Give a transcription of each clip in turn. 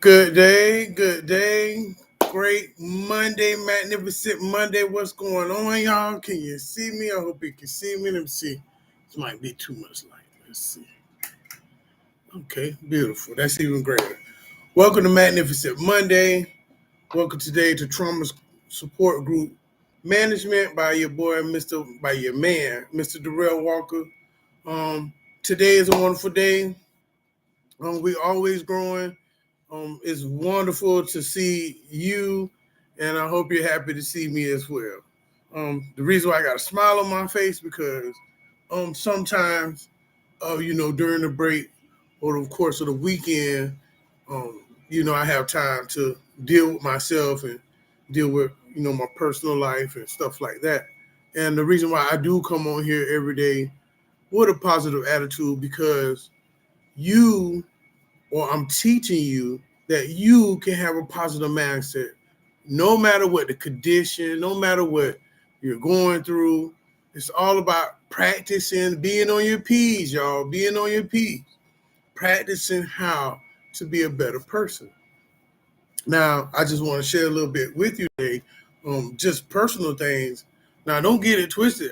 Good day. Great Monday, magnificent Monday. What's going on, y'all? Can you see me? I hope you can see me. Let me see. This might be too much light. Let's see. Okay, beautiful. That's even greater. Welcome to Magnificent Monday. Welcome today to Trauma Support Group Management by your boy, by your man, Mr. Darrell Walker. Um, Today is a wonderful day. We always growing. It's wonderful to see you, and I hope you're happy to see me as well. The reason why I got a smile on my face because sometimes, during the break or the course of the weekend, I have time to deal with myself and deal with my personal life and stuff like that. And the reason why I do come on here every day with a positive attitude because you or I'm teaching you that you can have a positive mindset no matter what the condition, no matter what you're going through. It's all about practicing being on your P's, y'all, being on your P's, practicing how to be a better person. Now, I just want to share a little bit with you today, just personal things. Now, don't get it twisted.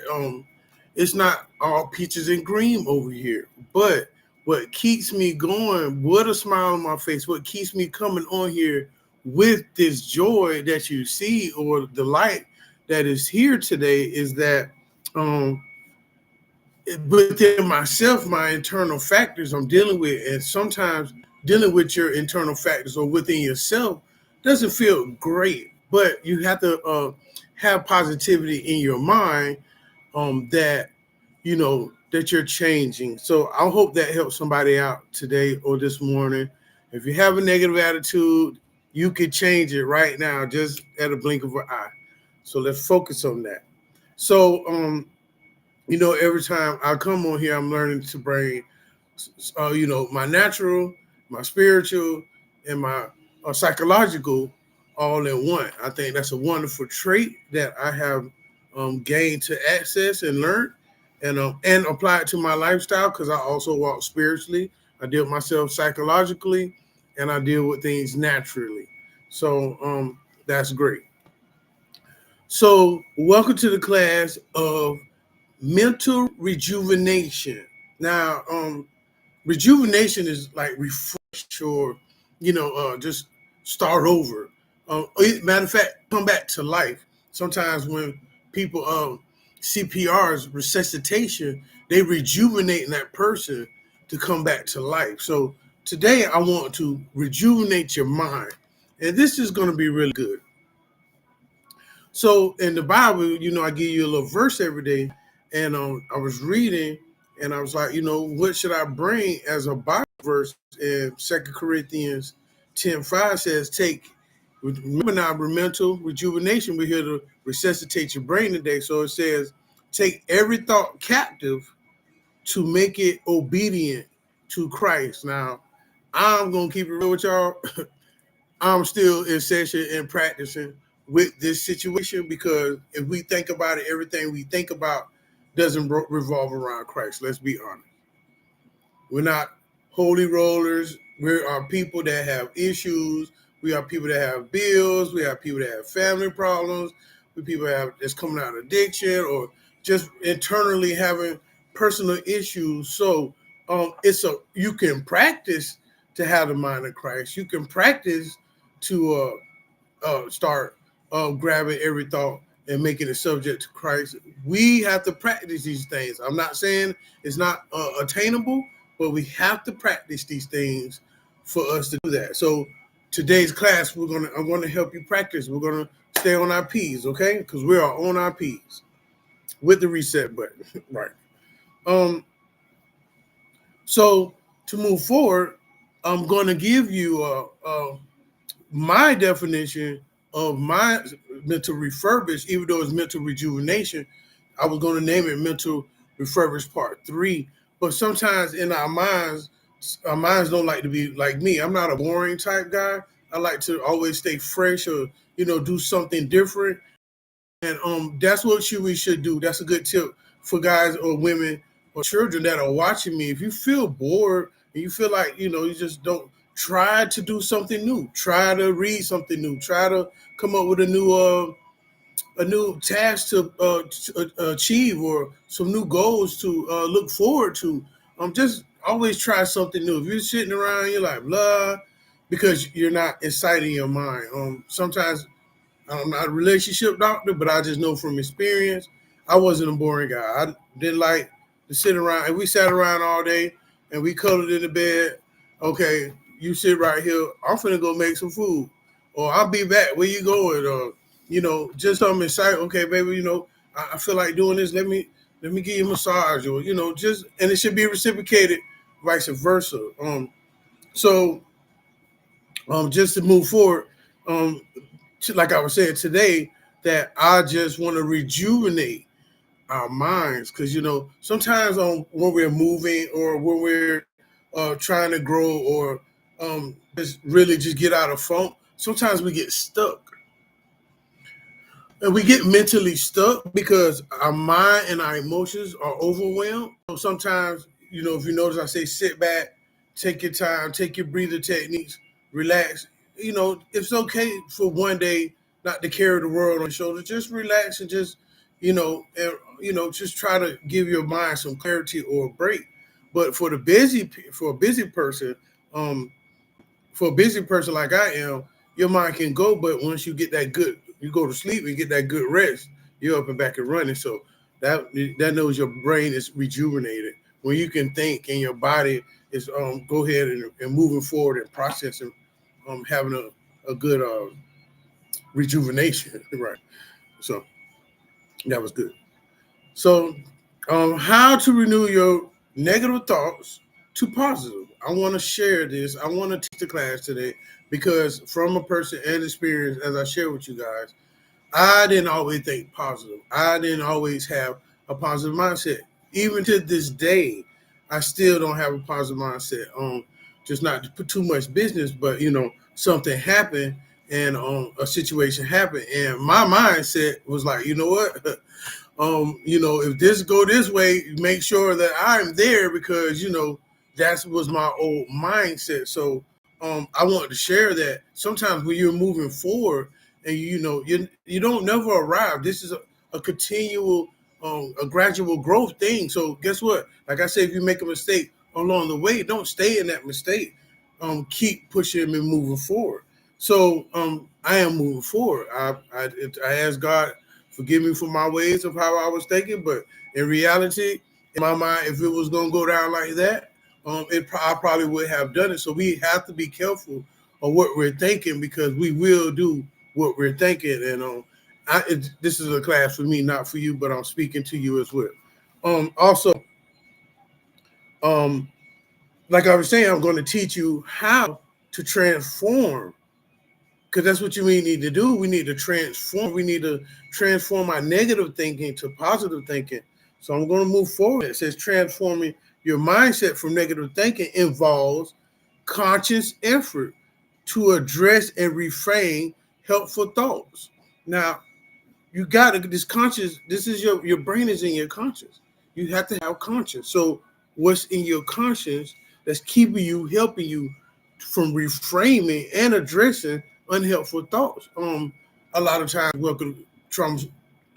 It's not all peaches and cream over here, but what keeps me going with a smile on my face, what keeps me coming on here with this joy that you see or the light that is here today is that um, within myself, my internal factors I'm dealing with, and sometimes dealing with your internal factors or within yourself doesn't feel great, but you have to have positivity in your mind that that you're changing. So I hope that helps somebody out today or this morning. If you have a negative attitude, you could change it right now, just at a blink of an eye. So let's focus on that. So every time I come on here, I'm learning to bring, my natural, my spiritual, and my psychological all in one. I think that's a wonderful trait that I have gained to access and learn and apply it to my lifestyle because I also walk spiritually. I deal with myself psychologically, and I deal with things naturally. So that's great. So welcome to the class of mental rejuvenation. Now, rejuvenation is like refresh or, just start over. Matter of fact, come back to life. Sometimes when people CPRs, resuscitation, they rejuvenate that person to come back to life. So today I want to rejuvenate your mind. And this is going to be really good. So in the Bible, I give you a little verse every day, and I was reading, and I was like, what should I bring as a Bible verse? In 2 Corinthians 10:5 says, remember now, mental rejuvenation. We're here to resuscitate your brain today. So it says, take every thought captive to make it obedient to Christ. Now, I'm gonna keep it real with y'all. I'm still in session and practicing with this situation because if we think about it, everything we think about doesn't revolve around Christ. Let's be honest. We're not holy rollers. We are people that have issues. We are people that have bills. We have people that have family problems. We people that have that's coming out of addiction or just internally having personal issues. So you can practice to have the mind of Christ. You can practice to start grabbing every thought and making it subject to Christ. We have to practice these things. I'm not saying it's not attainable, but we have to practice these things for us to do that. So today's class, I'm gonna help you practice. We're gonna stay on our P's, okay? Because we are on our P's with the reset button, right? Um, so to move forward, I'm gonna give you my definition of my mental refurbish, even though it's mental rejuvenation. I was going to name it mental refurbish part 3. But sometimes in our minds don't like to be like me. I'm not a boring type guy. I like to always stay fresh or, do something different. And that's what we should do. That's a good tip for guys or women or children that are watching me. If you feel bored and you feel like, you just don't try to do something new. Try to read something new. Try to come up with a new task to achieve, or some new goals to look forward to. Just always try something new. If you're sitting around, you're like blah, because you're not inciting your mind. Sometimes I'm not a relationship doctor, but I just know from experience, I wasn't a boring guy. I didn't like to sit around. And we sat around all day and we cuddled in the bed. Okay, you sit right here. I'm finna go make some food, or I'll be back. Where you going? Or just something exciting. Okay, baby. I feel like doing this. Let me give you a massage, or just, and it should be reciprocated, vice versa. So just to move forward. Um, like I was saying today, that I just want to rejuvenate our minds, because sometimes when we're moving, or when we're trying to grow, or just really just get out of funk, sometimes we get stuck. And we get mentally stuck because our mind and our emotions are overwhelmed. So sometimes, if you notice, I say sit back, take your time, take your breather techniques, relax. It's okay for one day not to carry the world on your shoulders. Just relax and just, just try to give your mind some clarity or a break. But for a busy person, um, like I am, your mind can go, but once you go to sleep and get that good rest, you're up and back and running. So that knows your brain is rejuvenated when you can think, and your body is go ahead and moving forward and processing, having a good rejuvenation, right? So that was good. So, how to renew your negative thoughts to positive. I want to share this. I want to teach the class today, because from a person and experience, as I share with you guys, I didn't always think positive. I didn't always have a positive mindset. Even to this day, I still don't have a positive mindset. Just not to put too much business, but something happened, and a situation happened, and my mindset was like, you know what? If this go this way, make sure that I'm there, because that was my old mindset. So I wanted to share that sometimes when you're moving forward, and you don't never arrive. This is a continual, a gradual growth thing. So guess what? Like I said, if you make a mistake along the way, don't stay in that mistake. Keep pushing and moving forward. So I am moving forward. I ask God, forgive me for my ways of how I was thinking, but in reality, in my mind, if it was going to go down like that, I probably would have done it. So we have to be careful of what we're thinking, because we will do what we're thinking. And this is a class for me, not for you, but I'm speaking to you as well. Also, um, like I was saying, I'm going to teach you how to transform, because that's what you need to do. We need to transform. We need to transform our negative thinking to positive thinking. So I'm going to move forward. It says transforming your mindset from negative thinking involves conscious effort to address and reframe helpful thoughts. Now, you got to this conscious. This is your brain is in your conscious. You have to have conscious. So what's in your conscious that's keeping you, helping you from reframing and addressing unhelpful thoughts? A lot of times, welcome trauma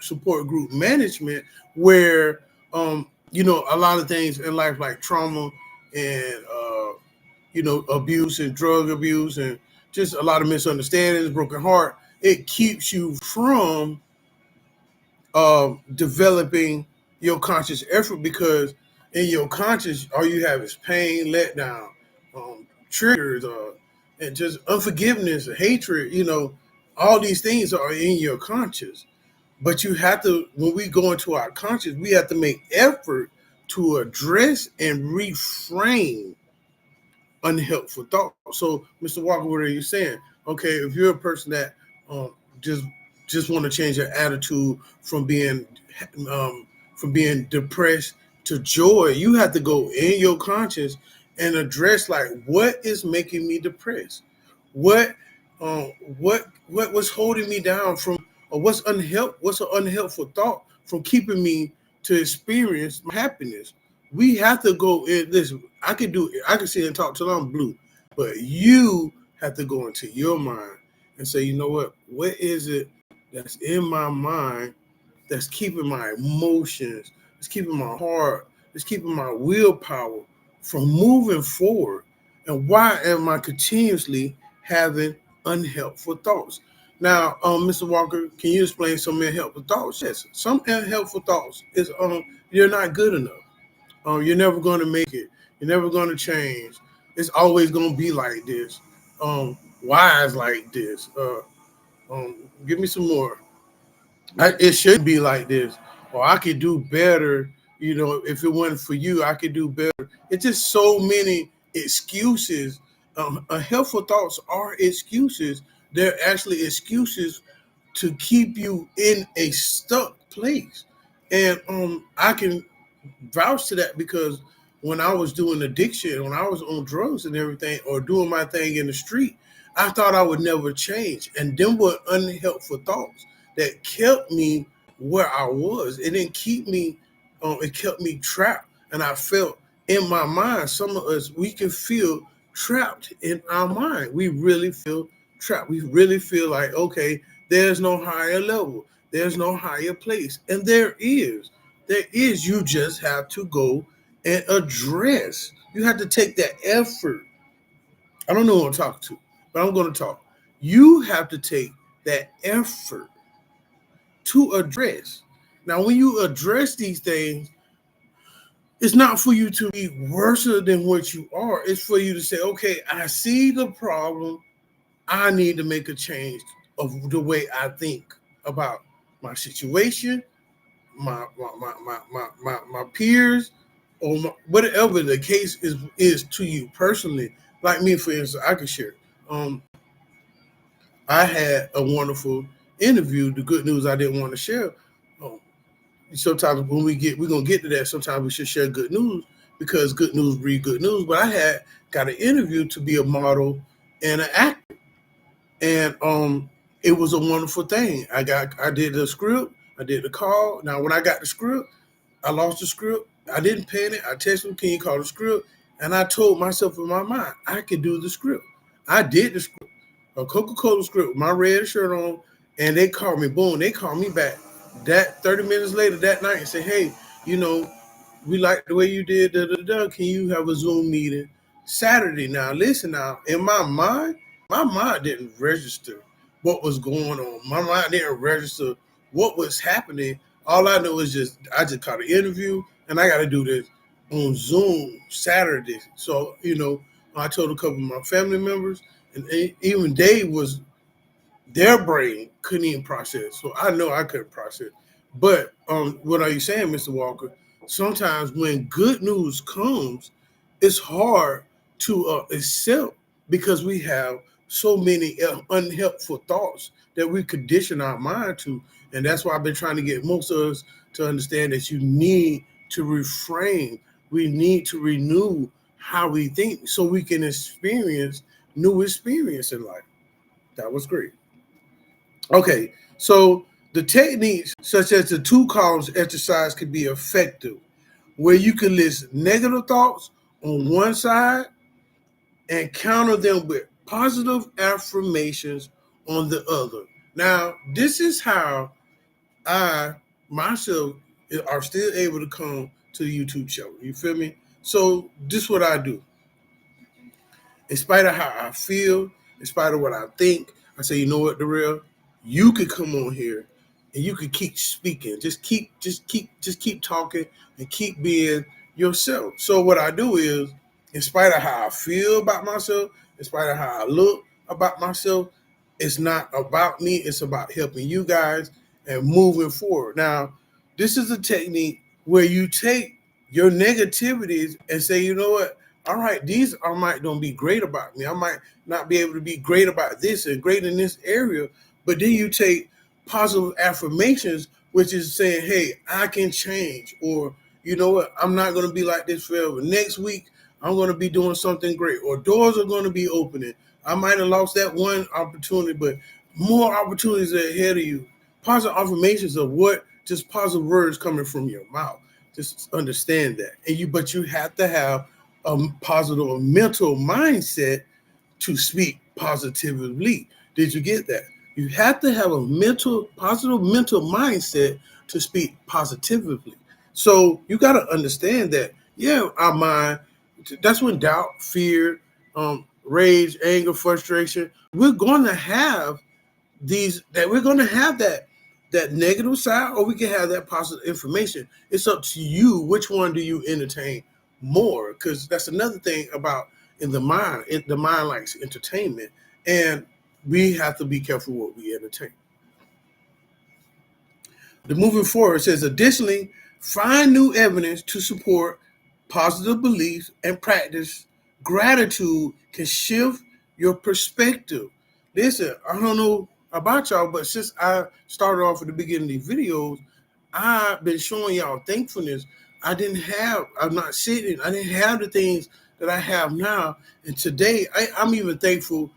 support group management, where a lot of things in life, like trauma and abuse and drug abuse, and just a lot of misunderstandings, broken heart. It keeps you from developing your conscious effort, because in your conscious, all you have is pain, letdown, triggers, and just unforgiveness, hatred. All these things are in your conscious. But you have to, when we go into our conscious, we have to make effort to address and reframe unhelpful thoughts. So, Mr. Walker, what are you saying? Okay, if you're a person that um, just want to change your attitude um, from being depressed to joy, you have to go in your conscience and address, like, what is making me depressed? What what was holding me down from, or what's an unhelpful thought from keeping me to experience happiness? We have to go in this. I can sit and talk till I'm blue. But you have to go into your mind and say, you know what is it that's in my mind that's keeping my emotions, that's keeping my heart, that's keeping my willpower from moving forward? And why am I continuously having unhelpful thoughts? Now, Mr. Walker, can you explain some unhelpful thoughts? Yes, some unhelpful thoughts is you're not good enough. You're never going to make it. You're never going to change. It's always going to be like this. Why is like this? Give me some more. It should be like this, or I could do better. You know, if it wasn't for you, I could do better. It's just so many excuses. Helpful thoughts are excuses. They're actually excuses to keep you in a stuck place. And I can vouch to that because when I was doing addiction, when I was on drugs and everything, or doing my thing in the street, I thought I would never change. And them were unhelpful thoughts that kept me where I was. It didn't keep me, it kept me trapped. And I felt in my mind, some of us, we can feel trapped in our mind. We really feel trapped. We really feel like, okay, there's no higher level, there's no higher place. And there is. There is. You just have to go and address. You have to take that effort. I don't know who I'm talking to, but I'm going to talk. You have to take that effort to address. Now, when you address these things, it's not for you to be worse than what you are. It's for you to say, okay, I see the problem. I need to make a change of the way I think about my situation, my peers, or whatever the case is to you personally. Like me, for instance, I can share. I had a wonderful interview. The good news I didn't want to share. Um, Sometimes when we're gonna get to that. Sometimes we should share good news because good news breed good news. But I had got an interview to be a model and an actor, and it was a wonderful thing. I did the script, I did the call. Now when I got the script, I lost the script. I didn't panic. I texted him, can you call the script? And I told myself in my mind, I could do the script. I did the script, a Coca-Cola script with my red shirt on, and they called me, boom, they called me back. That 30 minutes later that night and said, hey, you know, we like the way you did, Can you have a Zoom meeting Saturday? Now, listen now, in my mind didn't register what was going on. My mind didn't register what was happening. All I know is I just caught an interview and I got to do this on Zoom Saturday. So, I told a couple of my family members, and even they was their brain couldn't even process. So I know I couldn't process. But what are you saying, Mr. Walker? Sometimes when good news comes, it's hard to accept because we have so many unhelpful thoughts that we condition our mind to. And that's why I've been trying to get most of us to understand that you need to reframe. We need to renew how we think so we can experience new experience in life. That was great. Okay, so the techniques such as the two columns exercise can be effective, where you can list negative thoughts on one side and counter them with positive affirmations on the other. Now, this is how I myself are still able to come to the YouTube channel. You feel me? So this is what I do. In spite of how I feel, in spite of what I think, I say, you know what, Darrell, you could come on here and you could keep speaking. Just keep talking and keep being yourself. So what I do is, in spite of how I feel about myself, in spite of how I look about myself, it's not about me. It's about helping you guys and moving forward. Now, this is a technique where you take your negativities and say, you know what? All right, these I might don't be great about me. I might not be able to be great about this and great in this area. But then you take positive affirmations, which is saying, hey, I can change. Or, you know what? I'm not going to be like this forever. Next week, I'm going to be doing something great. Or doors are going to be opening. I might have lost that one opportunity, but more opportunities are ahead of you. Positive affirmations of what? Just positive words coming from your mouth. Just understand that. But you have to have a positive mental mindset to speak positively. Did you get that? You have to have a positive mental mindset to speak positively. So you got to understand that, yeah, our mind, that's when doubt, fear, rage, anger, frustration, we're going to have we're going to have that negative side, or we can have that positive information. It's up to you. Which one do you entertain more? Because that's another thing about in the mind. The mind likes entertainment, and we have to be careful what we entertain. The moving forward says, additionally, find new evidence to support positive beliefs and practice. Gratitude can shift your perspective. Listen, I don't know about y'all, but since I started off at the beginning of these videos, I've been showing y'all thankfulness. I'm not sitting, I didn't have the things that I have now. And today, I'm even thankful.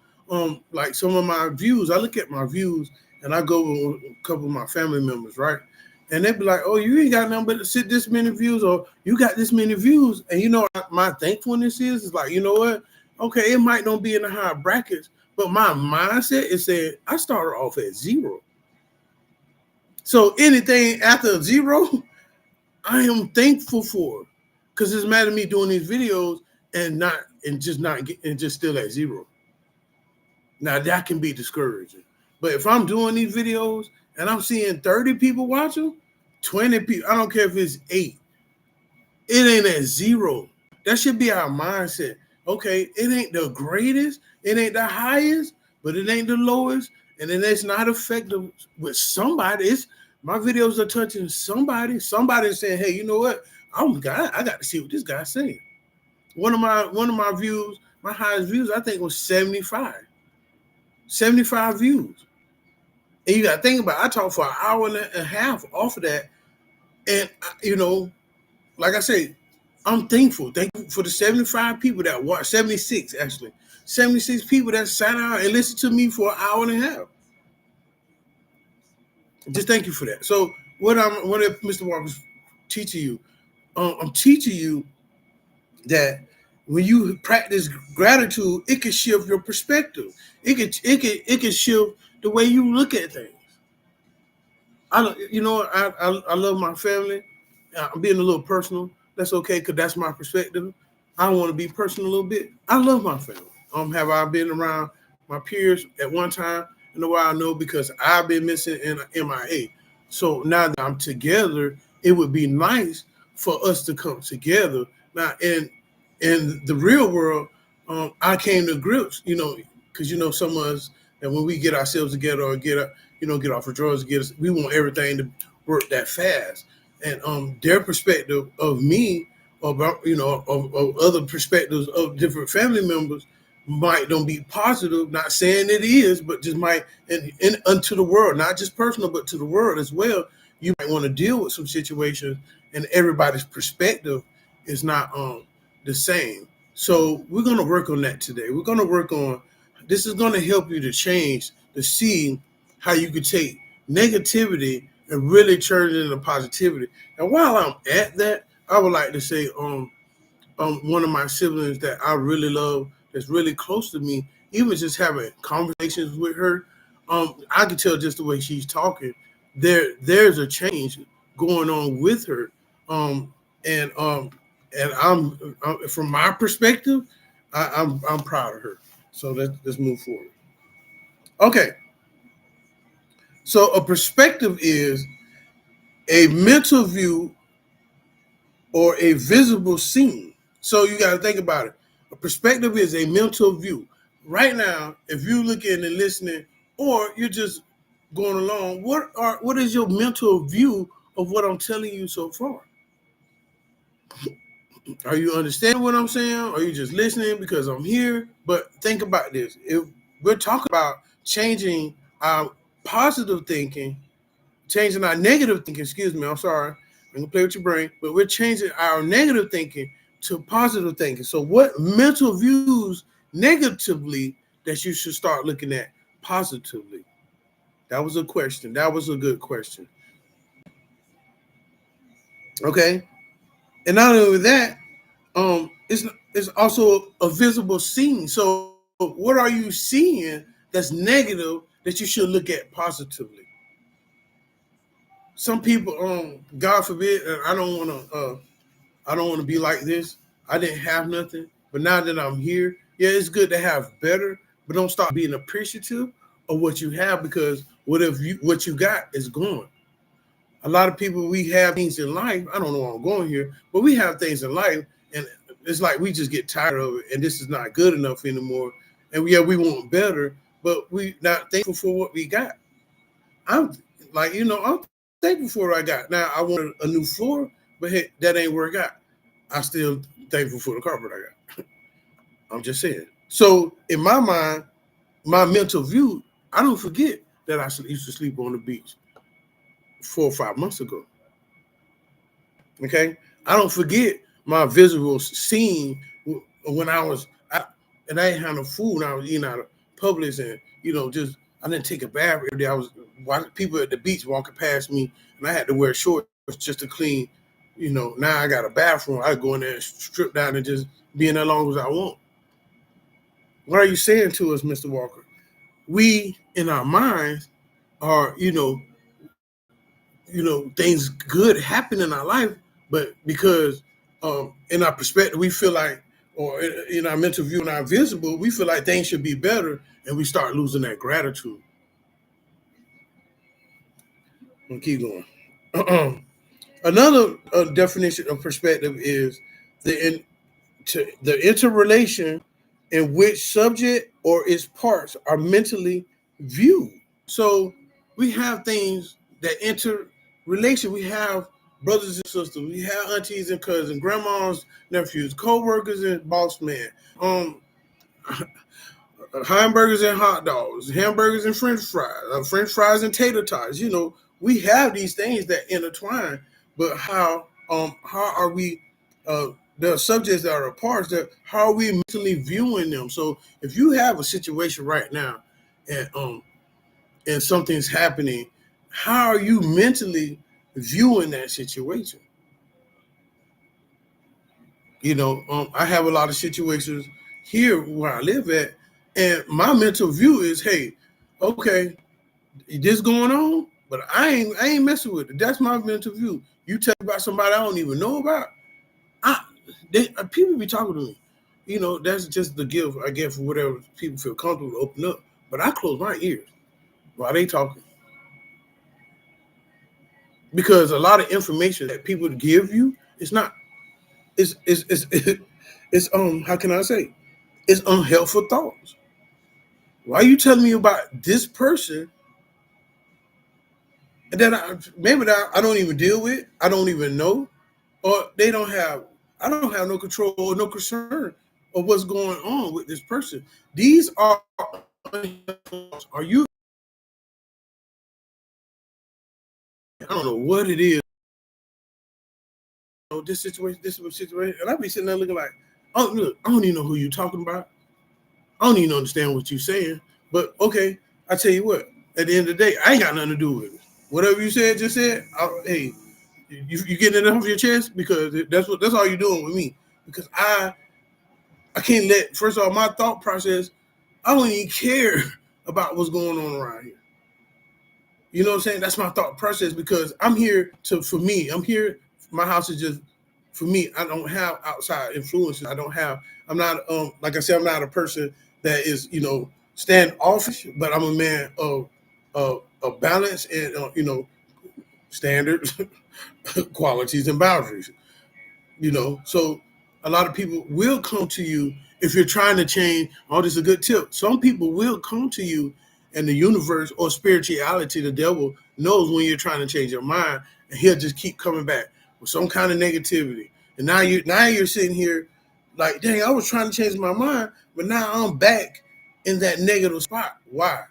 Like some of my views, I look at my views and I go with a couple of my family members, right? And they'd be like, oh, you ain't got nothing but to sit this many views, or you got this many views. And my thankfulness is like, you know what? Okay, it might not be in the high brackets, but my mindset is saying I started off at 0. So anything after 0, I am thankful for, because it's mad at me doing these videos and just still at 0. Now that can be discouraging. But if I'm doing these videos and I'm seeing 30 people watching, 20 people, I don't care if it's 8, it ain't at 0. That should be our mindset. Okay, it ain't the greatest, it ain't the highest, but it ain't the lowest, and then it's not effective with somebody. My videos are touching somebody. Somebody's saying, hey, you know what? I got to see what this guy's saying. One of my views, my highest views, I think was 75 views. And you got to think about it, I talked for an hour and a half off of that. And, like I say, I'm thankful. Thank you for the 75 people that watched, 76 actually. 76 people that sat down and listened to me for an hour and a half. Just thank you for that. So what Mr. Walker's teaching you, I'm teaching you that when you practice gratitude, it can shift your perspective. It can shift the way you look at things. I love my family. I'm being a little personal. That's okay, because that's my perspective. I want to be personal a little bit. I love my family. Have I been around my peers at one time? In a while, no, because I've been missing in MIA. So now that I'm together, it would be nice for us to come together. Now, in the real world, I came to grips, because some of us, that when we get ourselves together or get off of drugs, we want everything to work that fast. And their perspective of me, about of other perspectives of different family members, might don't be positive. Not saying it is, but just might, and unto the world, not just personal, but to the world as well. You might want to deal with some situations, and everybody's perspective is not the same. So we're going to work on that today. We're going to work on this. Is going to help you to change, to see how you could take negativity and really turn it into positivity. And while I'm at that, I would like to say, one of my siblings that I really love, that's really close to me, even just having conversations with her, I can tell just the way she's talking, there's a change going on with her. And I'm from my perspective, I'm proud of her. So let's move forward. Okay. So a perspective is a mental view or a visible scene. So you got to think about it. A perspective is a mental view. Right now, if you're looking and listening, or you're just going along, what is your mental view of what I'm telling you so far? Are you understanding what I'm saying? Or are you just listening because I'm here? But think about this. If we're talking about changing our positive thinking, changing our negative thinking, excuse me, I'm sorry, I'm gonna play with your brain, but we're changing our negative thinking to positive thinking. So what mental views negatively that you should start looking at positively? That was a question. That was a good question. Okay. And not only that, it's also a visible scene. So what are you seeing that's negative that you should look at positively? Some people, God forbid, and I don't want to be like this. I didn't have nothing, but now that I'm here, yeah, it's good to have better, but don't stop being appreciative of what you have, because what you got is gone. A lot of people, we have things in life. I don't know where I'm going here, but we have things in life, and it's like we just get tired of it, and this is not good enough anymore. And yeah, we want better, but we not thankful for what we got. I'm I'm thankful for what I got. Now I want a new floor, but hey, that ain't where I got. I still thankful for the carpet I got. I'm just saying. So in my mind, my mental view, I don't forget that I used to sleep on the beach 4 or 5 months ago. Okay, I don't forget my visual scene when I was out and I didn't have no food. And I was eating out of Publix, and just I didn't take a bath every day. I was watching people at the beach walking past me, and I had to wear shorts just to clean. Now I got a bathroom. I go in there and strip down and just be in there as long as I want. What are you saying to us, Mr. Walker? We in our minds are, things good happen in our life, but because in our perspective, we feel like, or in our mental view and our visible, we feel like things should be better, and we start losing that gratitude. I'll keep going. Another definition of perspective is the the interrelation in which subject or its parts are mentally viewed. So we have things that interrelation. We have brothers and sisters. We have aunties and cousins, grandmas, nephews, co-workers, and boss man. Um, hamburgers and hot dogs, hamburgers and French fries and tater tots. We have these things that intertwine, but how are we the subjects that are parts, that how are we mentally viewing them? So if you have a situation right now and something's happening, how are you mentally viewing that situation? I have a lot of situations here where I live at, and my mental view is, hey, okay, this going on, but I ain't messing with it. That's my mental view. You tell me about somebody I don't even know about, people be talking to me. That's just the gift I get for whatever people feel comfortable to open up. But I close my ears while they talking, because a lot of information that people give you, it's not, it's how can I say, it's unhelpful thoughts. Why are you telling me about this person and that maybe that I don't even deal with, I don't even know, or I don't have no control or no concern of what's going on with this person. These are you? I don't know what it is. This situation, and I be sitting there looking like, oh look, I don't even know who you talking about. I don't even understand what you're saying. But okay, I tell you what. At the end of the day, I ain't got nothing to do with it. Whatever you said, just said. Hey, you getting it off your chest, because that's all you're doing with me. Because I can't let, first of all, my thought process, I don't even care about what's going on around here. You know what I'm saying? That's my thought process, because I'm here for me. I'm here. My house is just for me. I don't have outside influences. I'm not, like I said, I'm not a person that is, standoffish, but I'm a man of balance and, standards, qualities, and boundaries. So a lot of people will come to you if you're trying to change. Oh, this is a good tip. Some people will come to you, and the universe or spirituality, the devil knows when you're trying to change your mind, and he'll just keep coming back with some kind of negativity. And now you're sitting here like, dang, I was trying to change my mind, but now I'm back in that negative spot. Why?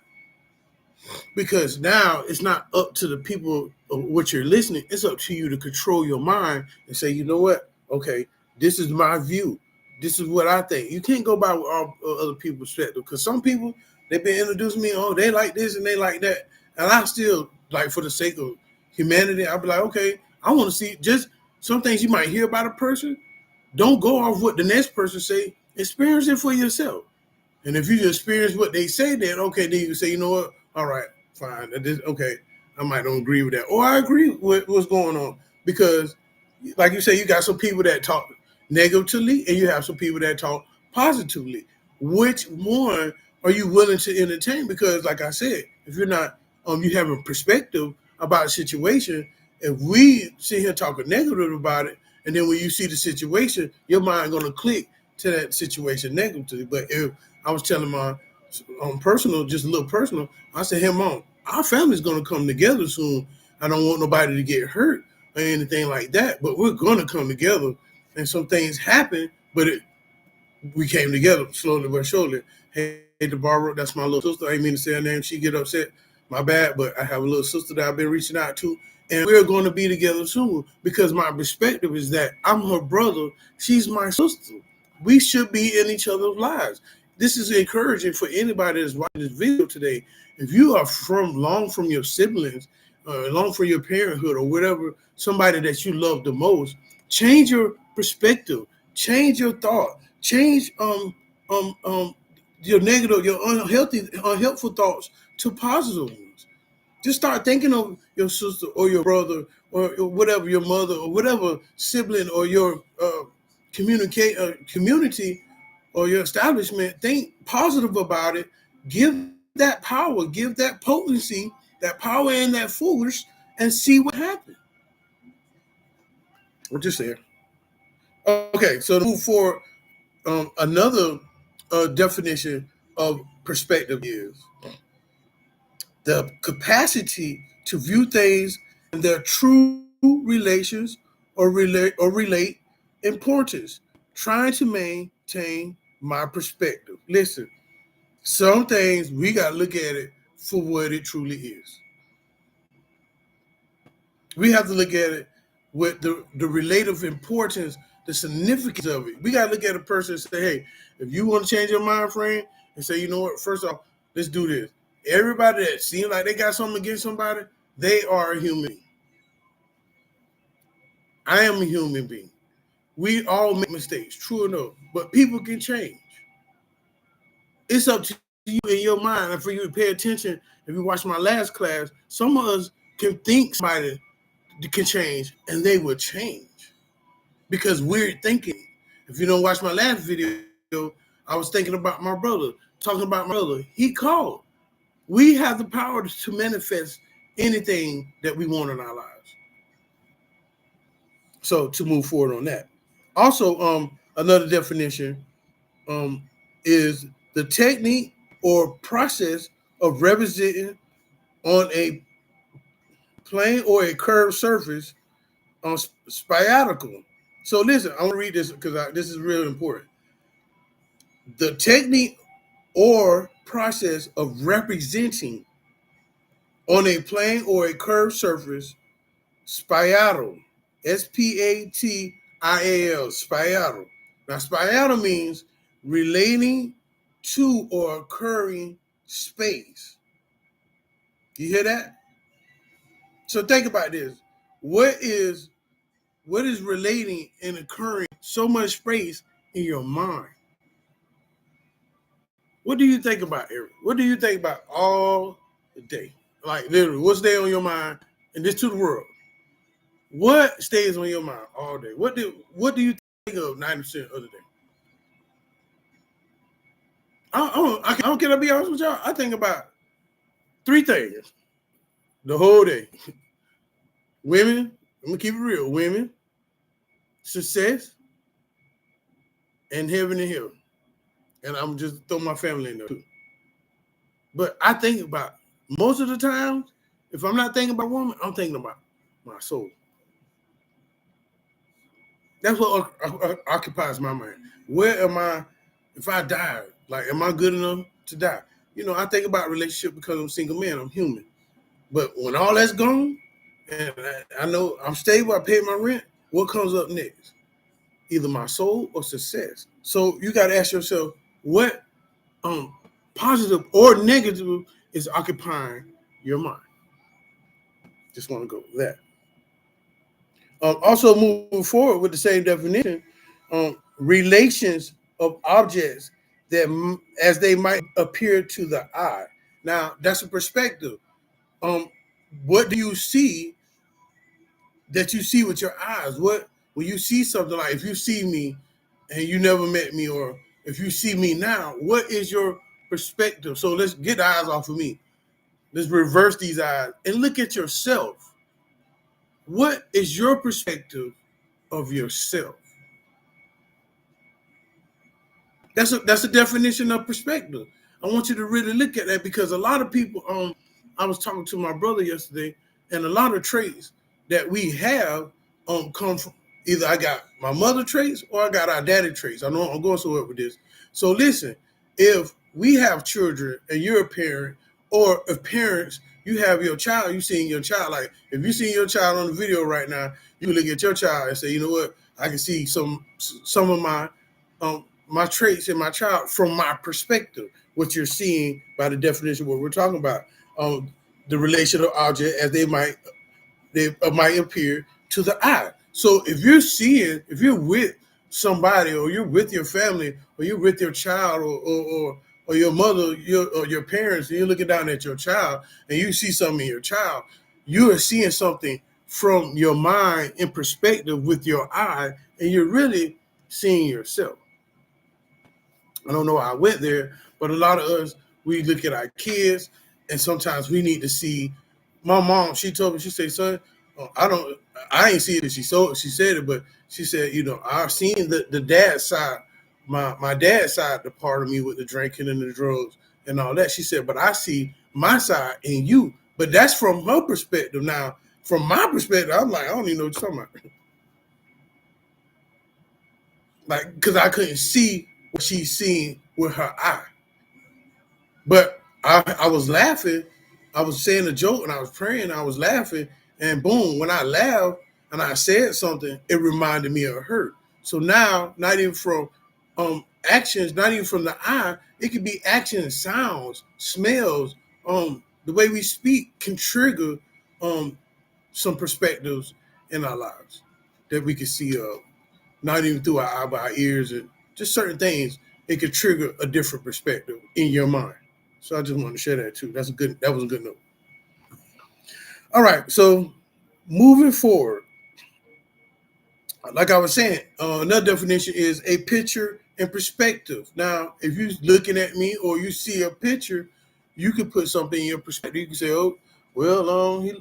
Because now it's not up to the people of what you're listening. It's up to you to control your mind and say, you know what? Okay, this is my view. This is what I think. You can't go by with all other people's perspective, because some people, they've been introducing me. Oh, they like this and they like that, and I still, like, for the sake of humanity, I'll be like, okay, I want to see just some things you might hear about a person. Don't go off what the next person say. Experience it for yourself. And if you just experience what they say, then okay, then you can say, you know what, all right, fine. Okay, I might don't agree with that, or I agree with what's going on, because, like you say, you got some people that talk negatively, and you have some people that talk positively. Which one are you willing to entertain? Because, like I said, if you're not, you have a perspective about a situation. If we sit here talking negative about it, and then when you see the situation, your mind gonna click to that situation negatively. But if I was telling my personal, just a little personal, I said, hey, Mom, our family's going to come together soon. I don't want nobody to get hurt or anything like that, but we're going to come together. And some things happen, but we came together slowly but surely. Hey, Deborah, that's my little sister. I didn't mean to say her name. She get upset. My bad, but I have a little sister that I've been reaching out to, and we're going to be together soon, because my perspective is that I'm her brother. She's my sister. We should be in each other's lives. This is encouraging for anybody that's watching this video today. If you are long from your siblings, long from your parenthood, or whatever, somebody that you love the most, change your perspective, change your thought, change your negative, your unhelpful thoughts to positive ones. Just start thinking of your sister or your brother or whatever, your mother or whatever sibling or your community or your establishment. Think positive about it. Give that power, give that potency, that power and that force, and see what happens. We're just there. Okay, so to move forward, another definition of perspective is the capacity to view things in their true relations or relate importance. Trying to maintain my perspective. Listen, some things we gotta look at it for what it truly is. We have to look at it with the relative importance, the significance of it. We gotta look at a person and say, hey, if you want to change your mind frame and say, you know what, first off, let's do this. Everybody that seems like they got something against somebody, they are a human being. I am a human being. We all make mistakes, true enough, but people can change. It's up to you in your mind, and for you to pay attention. If you watch my last class, some of us can think somebody can change, and they will change because we're thinking. If you don't watch my last video, I was thinking about my brother, talking about my brother. He called. We have the power to manifest anything that we want in our lives. So to move forward on that. Also, another definition is the technique or process of representing on a plane or a curved surface on spiatical. So listen, I want to read this because this is really important. The technique or process of representing on a plane or a curved surface, spiatal, Spatial, spiatal. Now, spiatal means relating to or occurring space. You hear that? So think about this. What is relating and occurring so much space in your mind? What do you think about, Eric? What do you think about all the day? Like literally, what's there on your mind? And this to the world. What stays on your mind all day? What do you think of 90% of the day? I don't care to be honest with y'all. I think about three things the whole day. Women, I'm gonna keep it real. Women, success, and heaven and hell. And I'm just throw my family in there too. But I think about most of the times, if I'm not thinking about woman, I'm thinking about my soul. That's what occupies my mind. Where am I if I die? Like, am I good enough to die? You know, I think about relationship because I'm a single man. I'm human. But when all that's gone, and I know I'm stable, I pay my rent, what comes up next? Either my soul or success. So you got to ask yourself, what positive or negative is occupying your mind? Just want to go with that. Also, moving forward with the same definition, relations of objects that as they might appear to the eye. Now, that's a perspective. Um, what do you see that you see with your eyes? What when you see something, like if you see me and you never met me, or if you see me now, what is your perspective? So let's get the eyes off of me. Let's reverse these eyes and look at yourself. What is your perspective of yourself? That's a definition of perspective. I want you to really look at that, because a lot of people, I was talking to my brother yesterday, and a lot of traits that we have come from either I got my mother traits or I got our daddy traits. I know I'm going somewhere with this. So listen, if we have children and you're a parent, or if parents, you have your child, you seeing your child, like if you see your child on the video right now, you look at your child and say, you know what, I can see some of my traits in my child from my perspective. What you're seeing by the definition of what we're talking about, the relational object as they might appear to the eye. So if you're with somebody, or you're with your family, or you're with your child, or your mother, or your parents, and you're looking down at your child and you see something in your child, you are seeing something from your mind in perspective with your eye, and you're really seeing yourself. I don't know how I went there, but a lot of us, we look at our kids, and sometimes we need to see. My mom, she told me, she said, son, I ain't see it. She said it, but she said, I've seen the dad side, my dad's side, the part of me with the drinking and the drugs and all that. She said, but I see my side in you. But that's from her perspective. Now, from my perspective, I'm like, I don't even know what you're talking about. Like, because I couldn't see what she's seeing with her eye. But I was laughing. I was saying a joke and I was praying. I was laughing. And boom, when I laughed and I said something, it reminded me of her. So now, not even from actions, not even from the eye, it could be actions, sounds, smells. The way we speak can trigger some perspectives in our lives that we can see not even through our eye, but our ears, and just certain things. It could trigger a different perspective in your mind. So I just want to share that too. That was a good note. All right. So moving forward, like I was saying, another definition is a picture and perspective. Now, if you're looking at me or you see a picture, you can put something in your perspective. You can say, oh, well, he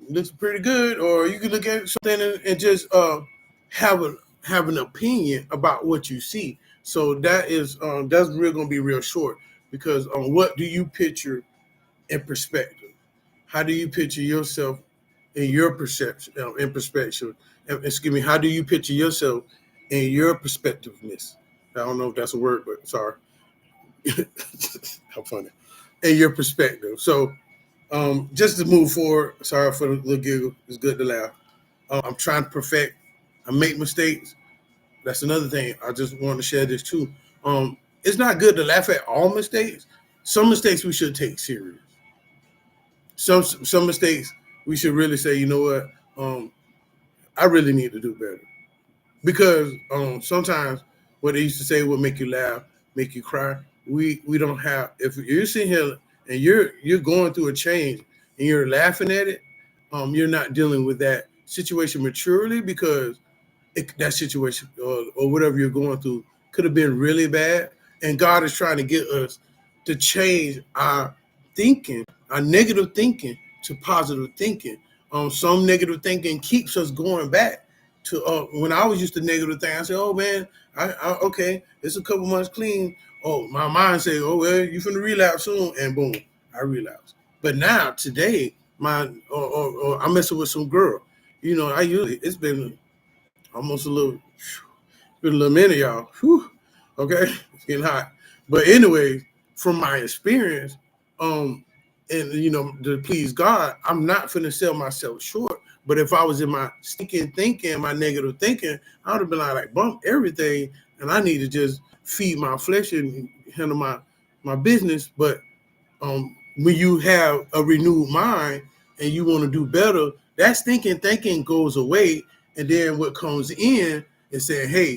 looks pretty good. Or you can look at something and just have an opinion about what you see. So that's really going to be real short, because what do you picture in perspective? How do you picture yourself in your perception, in perspective? Excuse me. How do you picture yourself in your perspectiveness? I don't know if that's a word, but sorry. How funny. In your perspective. So just to move forward, sorry for the little giggle. It's good to laugh. I'm trying to perfect. I make mistakes. That's another thing. I just want to share this too. It's not good to laugh at all mistakes. Some mistakes we should take serious. Some mistakes we should really say, you know what, I really need to do better. Because sometimes what they used to say will make you laugh, make you cry. We don't have. If you're sitting here and you're going through a change and you're laughing at it, you're not dealing with that situation maturely, because that situation or whatever you're going through could have been really bad. And God is trying to get us to change our thinking, our negative thinking, to positive thinking. Some negative thinking keeps us going back to when I was used to negative thing. I said, oh man, okay, it's a couple months clean. Oh, my mind said, oh well, you finna relapse soon, and boom, I relapse. But now today, I'm messing with some girl. It's been almost been a little minute, y'all. Whew. Okay, it's getting hot. But anyway, from my experience, and to please God, I'm not finna sell myself short. But if I was in my stinking thinking, my negative thinking, I would have been like bump everything, and I need to just feed my flesh and handle my business. But when you have a renewed mind and you want to do better, that thinking goes away, and then what comes in is saying, hey,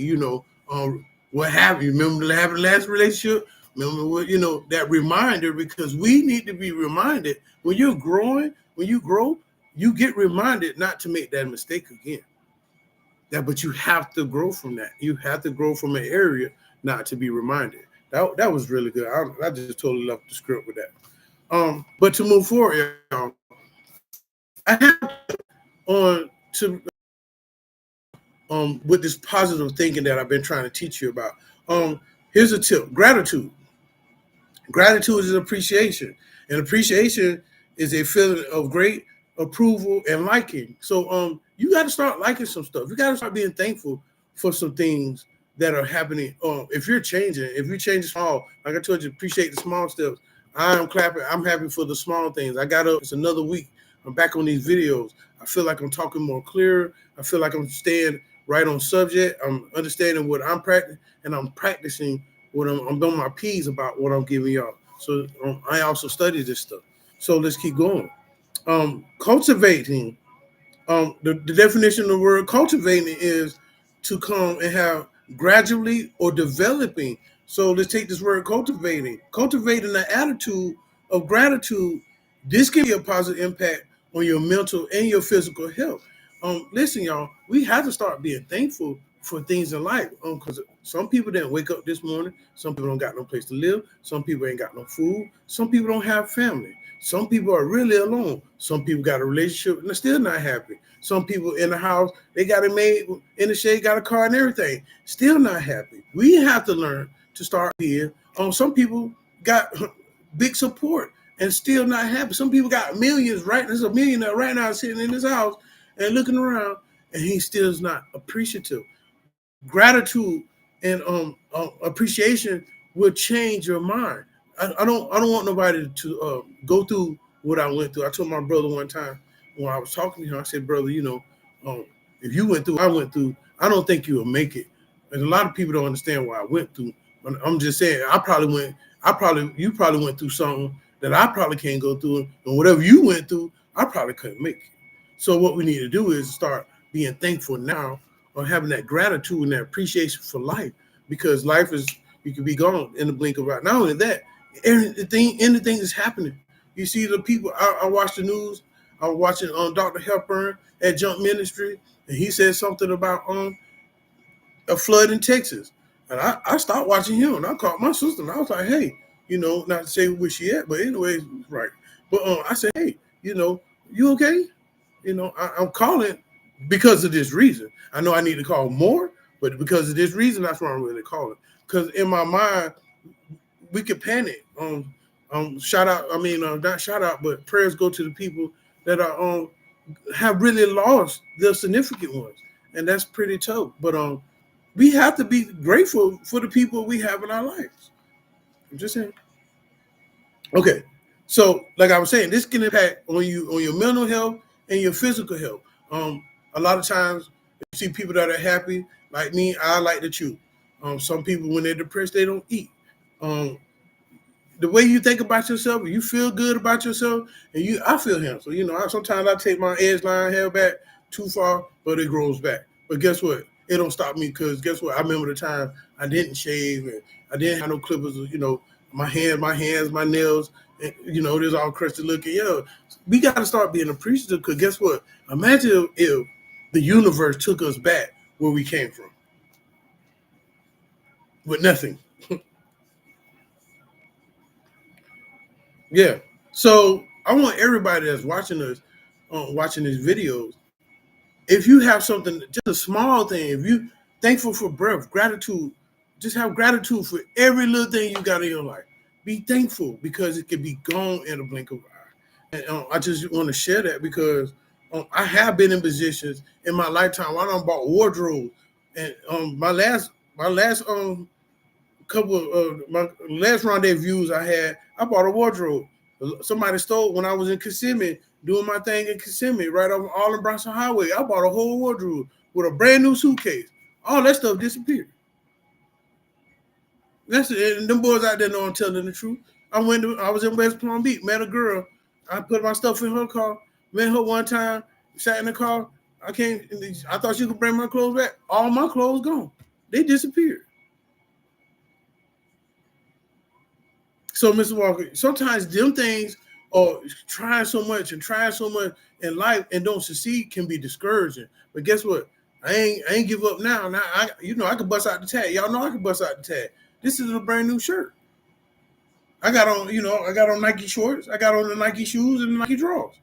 What happened? You remember the last relationship? Remember what, that reminder, because we need to be reminded when you're growing, when you grow, you get reminded not to make that mistake again. But you have to grow from that. You have to grow from an area not to be reminded. That was really good. I just totally left the script with that. But to move forward, y'all, I have on to with this positive thinking that I've been trying to teach you about. Here's a tip: gratitude. Gratitude is appreciation, and appreciation is a feeling of great approval and liking. So you got to start liking some stuff. You got to start being thankful for some things that are happening. If you're changing, if you change small, like I told you, appreciate the small steps. I'm clapping. I'm happy for the small things. I got up. It's another week. I'm back on these videos. I feel like I'm talking more clear. I feel like I'm staying right on subject. I'm understanding what I'm practicing, and I'm practicing what I'm doing my P's about what I'm giving y'all. So I also study this stuff. So let's keep going. Cultivating. The definition of the word cultivating is to come and have gradually or developing. So let's take this word cultivating. Cultivating the attitude of gratitude. This can be a positive impact on your mental and your physical health. Listen, y'all, we have to start being thankful for things in life. Because some people didn't wake up this morning. Some people don't got no place to live. Some people ain't got no food. Some people don't have family. Some people are really alone. Some people got a relationship and they're still not happy. Some people in the house, they got it made in the shade, got a car and everything, still not happy. We have to learn to start being. Some people got big support and still not happy. Some people got millions, right? There's a millionaire right now sitting in his house and looking around, and he still is not appreciative. Gratitude and appreciation will change your mind. I don't want nobody to go through what I went through. I told my brother one time when I was talking to him, I said, brother, um, if you went through what I went through, I don't think you will make it. And a lot of people don't understand what I went through. I'm just saying, you probably went through something that I probably can't go through, and whatever you went through, I probably couldn't make it. So what we need to do is start being thankful now, or having that gratitude and that appreciation for life, because life is, you can be gone in the blink of an eye. Not only that, anything is happening. You see the people. I watch the news. I was watching Dr. Hepburn at Jump Ministry, and he said something about a flood in Texas. And I stopped watching him, and I called my sister, and I was like, hey, not to say where she at, but anyways, right. But I said, hey, you okay? I'm calling because of this reason. I know I need to call more, but because of this reason, that's why I'm really calling. Because in my mind, we could panic. Shout out. I mean, not shout out, but prayers go to the people that are have really lost their significant ones, and that's pretty tough. But we have to be grateful for the people we have in our lives. I'm just saying. Okay, so like I was saying, this can impact on you, on your mental health and your physical health. A lot of times you see people that are happy, like me. I like to chew. Some people, when they're depressed, they don't eat. Um, the way you think about yourself, you feel good about yourself, and I feel him. So sometimes I take my edge line hair back too far, but it grows back. But guess what? It don't stop me, because guess what? I remember the time I didn't shave and I didn't have no clippers. My hands, my nails, and, there's all crusty looking. We got to start being appreciative, because guess what? Imagine if the universe took us back where we came from with nothing. Yeah. So I want everybody that's watching us, watching these videos, if you have something, just a small thing, if you thankful for breath, gratitude, just have gratitude for every little thing you got in your life. Be thankful, because it can be gone in a blink of an eye. And I just want to share that, because I have been in positions in my lifetime where I done bought wardrobes, and my last couple of my last rendezvous I had, I bought a wardrobe. Somebody stole when I was in Kissimmee, doing my thing in Kissimmee, right over Arlen Bronson Highway. I bought a whole wardrobe with a brand new suitcase. All that stuff disappeared. That's it. And them boys out there know I'm telling the truth. I was in West Palm Beach, met a girl. I put my stuff in her car, met her one time, sat in the car. I thought she could bring my clothes back. All my clothes gone. They disappeared. So, Mr. Walker, sometimes them things or trying so much in life and don't succeed can be discouraging. But guess what? I ain't give up now. Now I can bust out the tag. Y'all know I can bust out the tag. This is a brand new shirt. I got on Nike shorts. I got on the Nike shoes and the Nike drawers.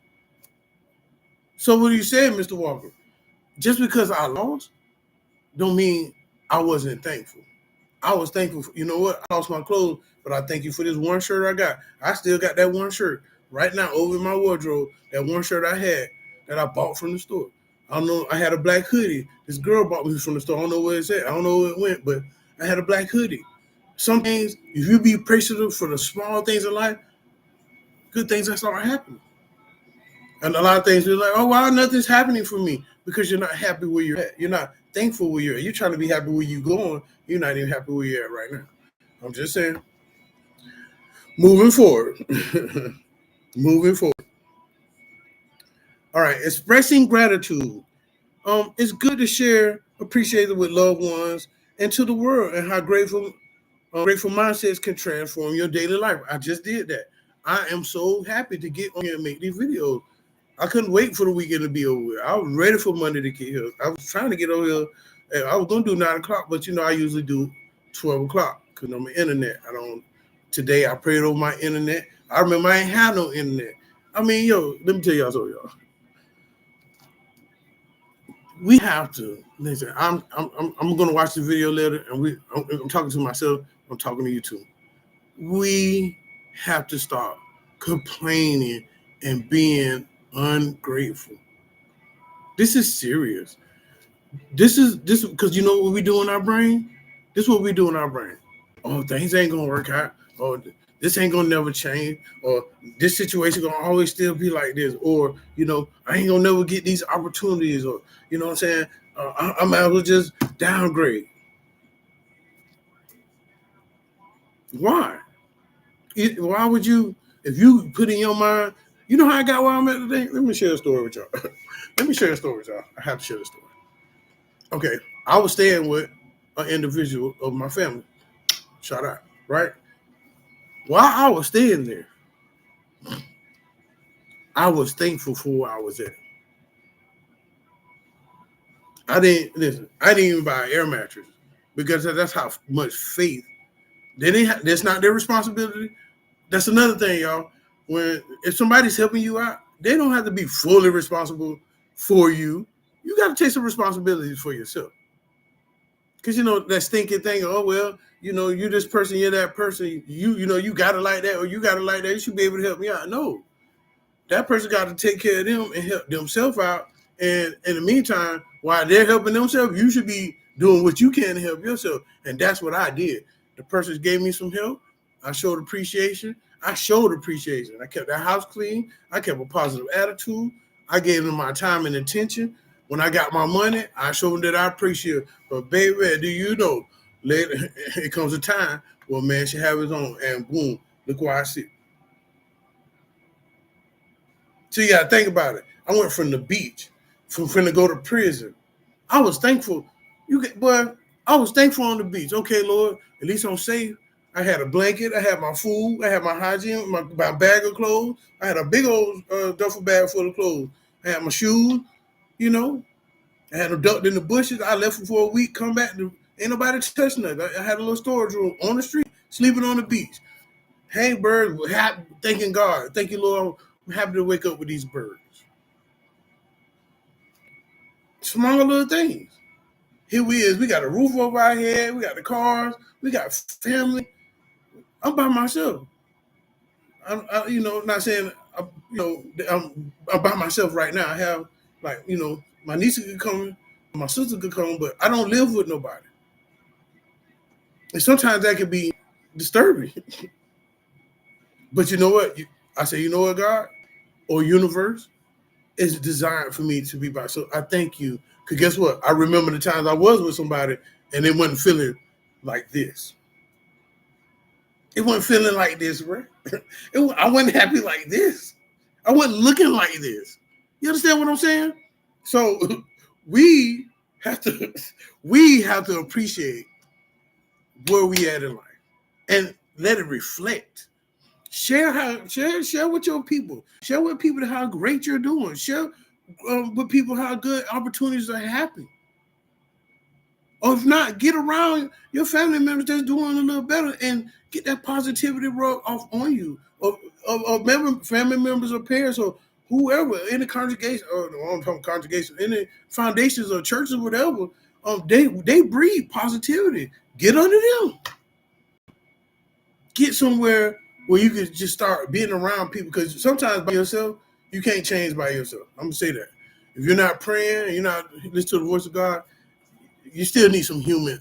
So what are you saying, Mr. Walker? Just because I lost, don't mean I wasn't thankful. I was thankful for, you know what? I lost my clothes, but I thank you for this one shirt I got. I still got that one shirt right now over in my wardrobe. That one shirt I had that I bought from the store. I don't know. I had a black hoodie. This girl bought me from the store. I don't know where it's at. I don't know where it went, but I had a black hoodie. Some things, if you be appreciative for the small things in life, good things that start happening. And a lot of things, you're like, oh, wow, nothing's happening for me because you're not happy where you're at. You're not thankful where you're at. You're trying to be happy where you're going. You're not even happy where you're at right now. I'm just saying. Moving forward. Moving forward. All right. Expressing gratitude. It's good to share, appreciate it with loved ones and to the world and how grateful mindsets can transform your daily life. I just did that. I am so happy to get on here and make these videos. I couldn't wait for the weekend to be over. I was ready for Monday to get here. I was trying to get over here. And I was gonna do 9 o'clock, but I usually do 12 o'clock because I'm on the internet. I don't. Today I prayed over my internet. I remember I ain't had no internet. I mean, let me tell y'all something, y'all. We have to listen. I'm gonna watch the video later, and I'm talking to myself. I'm talking to you too. We have to stop complaining and being ungrateful. This is serious. This because you know what we do in our brain? This is what we do in our brain. Oh, things ain't gonna work out. Or this ain't gonna never change. Or this situation gonna always still be like this. Or, I ain't gonna never get these opportunities. Or, you know what I'm saying? I might as well just downgrade. Why? Why would you, if you put in your mind, you know how I got where I'm at today? Let me share a story with y'all. Let me share a story with y'all. I have to share the story. Okay, I was staying with an individual of my family. Shout out, right? While I was staying there, I was thankful for where I was at. I didn't even buy an air mattress because that's how much faith. That's not their responsibility. That's another thing, y'all. If somebody's helping you out, they don't have to be fully responsible for you. You got to take some responsibilities for yourself. Because that stinking thing. Oh well, you this person, you're that person. You got it like that, or you got it like that. You should be able to help me out. No, that person got to take care of them and help themselves out. And in the meantime, while they're helping themselves, you should be doing what you can to help yourself. And that's what I did. The person gave me some help. I showed appreciation. I kept the house clean. I kept a positive attitude. I gave them my time and attention. When I got my money, I showed them that I appreciate it. But baby, do you know, later it comes a time where man should have his own, and boom, look where I sit. So you gotta think about it. I went from the beach, from to go to prison. I was thankful. I was thankful on the beach. Okay, Lord, at least I'm safe. I had a blanket. I had my food. I had my hygiene, my bag of clothes. I had a big old duffel bag full of clothes. I had my shoes. I had them ducked in the bushes. I left them for a week. Come back. Ain't nobody touching nothing. I had a little storage room on the street, sleeping on the beach. Hey, birds, thanking God. Thank you, Lord. I'm happy to wake up with these birds. Small little things. Here we is. We got a roof over our head. We got the cars. We got family. I'm by myself. Not saying, I'm by myself right now. I have, my niece could come, my sister could come, but I don't live with nobody. And sometimes that can be disturbing. But you know what? I say, you know what, God or universe is designed for me to be by. So I thank you. Because guess what? I remember the times I was with somebody and it wasn't feeling like this. It wasn't feeling like this, right? I wasn't happy like this. I wasn't looking like this. You understand what I'm saying? So we have to appreciate where we at in life and let it reflect Share with your people. Share with people how great you're doing. Share with people how good opportunities are happening. Or if not, get around your family members that's doing a little better and get that positivity rub off on you. Or family members or parents or whoever in the congregation or congregation, in the foundations or churches or whatever, they breed positivity. Get under them. Get somewhere where you can just start being around people, because sometimes by yourself, you can't change by yourself. I'm gonna say that. If you're not praying and you're not listening to the voice of God, you still need some human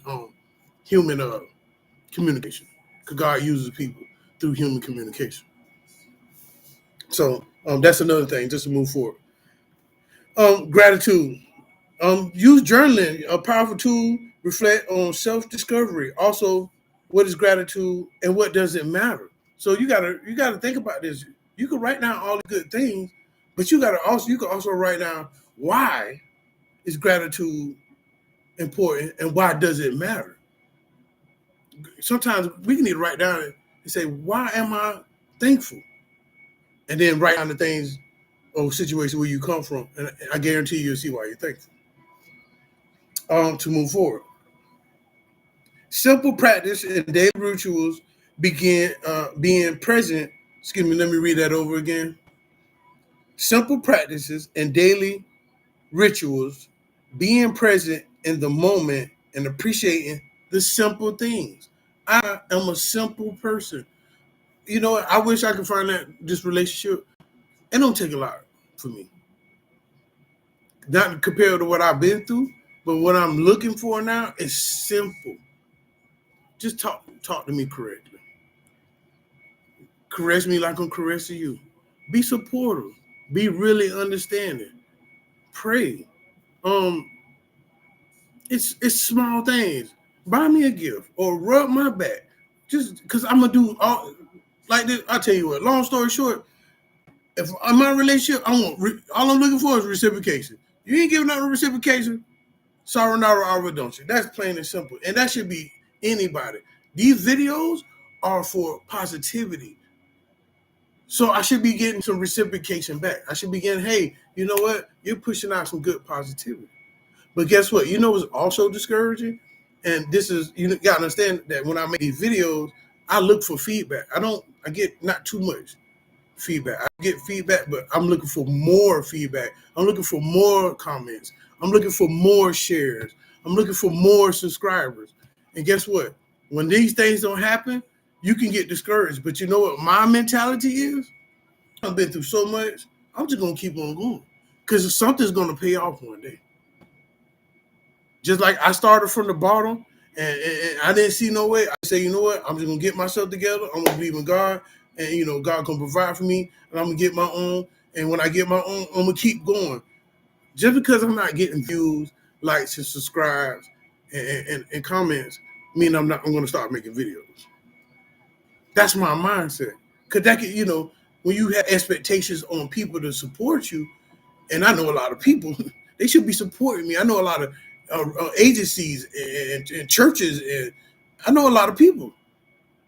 communication, because God uses people through human communication. So that's another thing, just to move forward. Gratitude. Use journaling, a powerful tool. Reflect on self-discovery. Also, what is gratitude and what does it matter? So you gotta think about this. You can write down all the good things, but you can also write down why is gratitude important and why does it matter. Sometimes we need to write down and say, why am I thankful? And then write down the things or situations where you come from, and I guarantee you'll see why you're thankful. To move forward. Simple practice and daily rituals begin being present. Excuse me, let me read that over again. Simple practices and daily rituals, being present in the moment and appreciating the simple things. I am a simple person. You know what? I wish I could find this relationship. It don't take a lot for me. Not compared to what I've been through, but what I'm looking for now is simple. Just talk to me correctly. Caress me like I'm caressing you. Be supportive. Be really understanding. Pray. Um, it's small things. Buy me a gift or rub my back. Just because I'm gonna do all like this. I'll tell you what. Long story short, if I'm in a relationship, all I'm looking for is reciprocation. You ain't giving out no reciprocation. Sorry, not don't you? That's plain and simple, and that should be anybody. These videos are for positivity. So I should be getting some reciprocation back. I should be getting, hey, you know what? You're pushing out some good positivity. But guess what? You know what's also discouraging? And this is, you gotta understand that when I make these videos, I look for feedback. I get not too much feedback. I get feedback, but I'm looking for more feedback. I'm looking for more comments. I'm looking for more shares. I'm looking for more subscribers. And guess what? When these things don't happen, you can get discouraged. But you know what my mentality is? I've been through so much. I'm just gonna keep on going because something's gonna pay off one day. Just like I started from the bottom and I didn't see no way. I say, you know what? I'm just gonna get myself together. I'm gonna believe in God, and God gonna provide for me, and I'm gonna get my own. And when I get my own, I'm gonna keep going. Just because I'm not getting views, likes, and subscribes and comments, mean I'm gonna start making videos. That's my mindset. Cause that could, when you have expectations on people to support you, and I know a lot of people, they should be supporting me. I know a lot of agencies and churches, and I know a lot of people.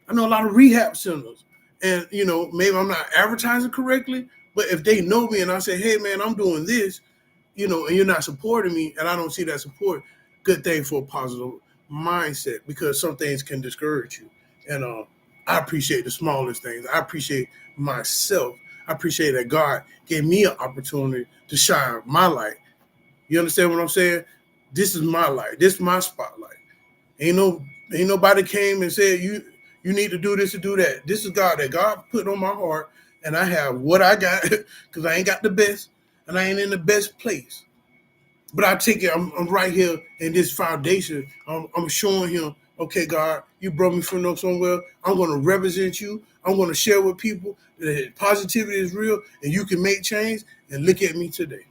I know a lot of rehab centers, and maybe I'm not advertising correctly, but if they know me and I say, hey man, I'm doing this, and you're not supporting me, and I don't see that support, good thing for a positive mindset, because some things can discourage you. And I appreciate the smallest things. I appreciate myself. I appreciate that God gave me an opportunity to shine my light. You understand what I'm saying? This is my light. This is my spotlight. Ain't nobody came and said you need to do this or do that. This is God that God put on my heart, and I have what I got because I ain't got the best, and I ain't in the best place. But I take it. I'm right here in this foundation. I'm showing him, okay, God, you brought me from somewhere. I'm going to represent you. I'm going to share with people that positivity is real, and you can make change. And look at me today.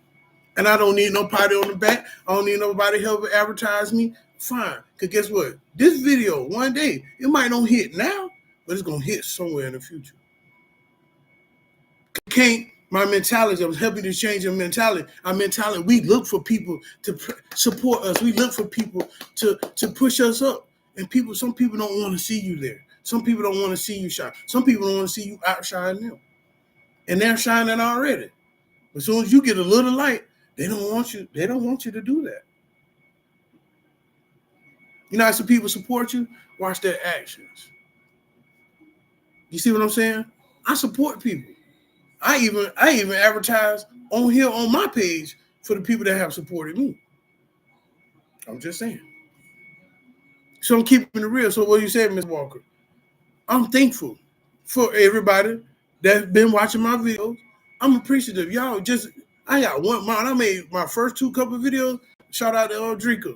And I don't need nobody on the back. I don't need nobody helping advertise me. Fine. Because guess what? This video, one day, it might not hit now, but it's going to hit somewhere in the future. My mentality, I was helping to change your mentality. Our mentality, we look for people to support us. We look for people to push us up. And some people don't want to see you there. Some people don't want to see you shine. Some people don't want to see you outshine them. And they're shining already. As soon as you get a little light, they don't want you to do that. You know how some people support you? Watch their actions. You see what I'm saying? I support people. I even advertise on here on my page for the people that have supported me. I'm just saying. So I'm keeping it real. So what you saying, Ms. Walker? I'm thankful for everybody that's been watching my videos. I'm appreciative. Y'all I got one mine. I made my first 2 couple videos. Shout out to Drinker.